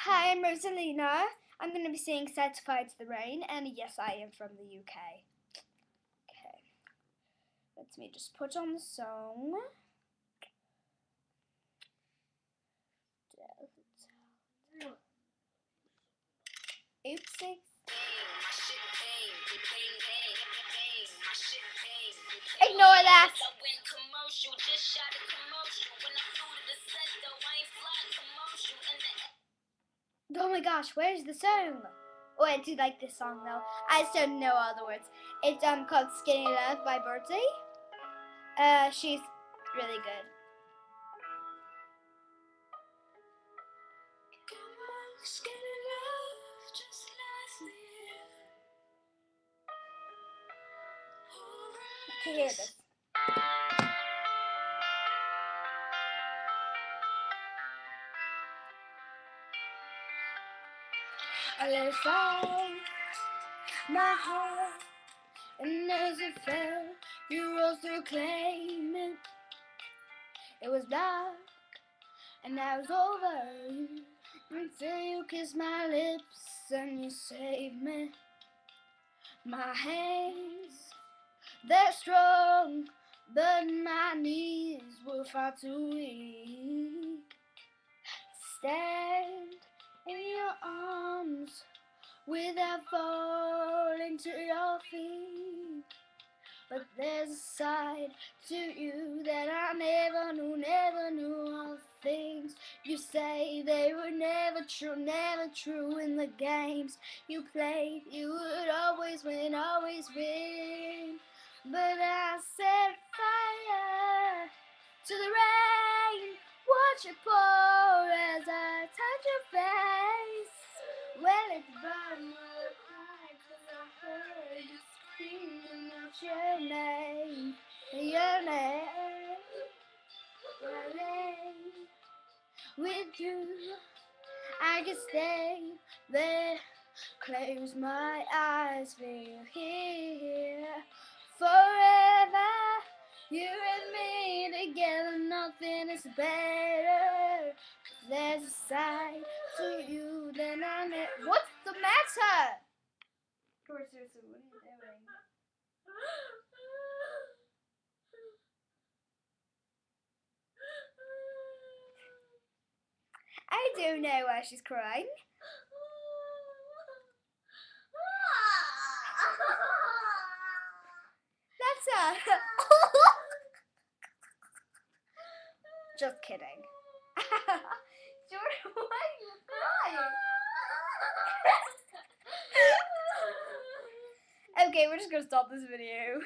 Hi, I'm Rosalina. I'm going to be singing Certified to the Rain, and yes, I am from the UK. Okay, let me just put on the song. Oopsie. Ignore that. Oh my gosh, where's the song? Oh, I do like this song though. I just don't know all the words. It's called Skinny Love by Birdie. She's really good. To hear this. I let it fall, my heart, and as it fell, you rose to claim it. It was dark, and now it's over. Until you kissed my lips and you saved me. My hands, they're strong, but my knees were far too weak. Stand in your arms without falling to your feet. But there's a side to you that I never knew. All the things you say, they were never true in the games you played. You would always win. But I set fire to the rain, watch it pour as I touch your face. Well, it's burned my pride, 'cause I heard you screaming out your name, your name. With you, I can stay there, close my eyes, feel here forever. You and me together, nothing is better. There's a side to you that I never. What's the matter? What are you doing? I don't know why she's crying. That's her. Just kidding. Jordan, why are you crying? Okay, we're just gonna stop this video.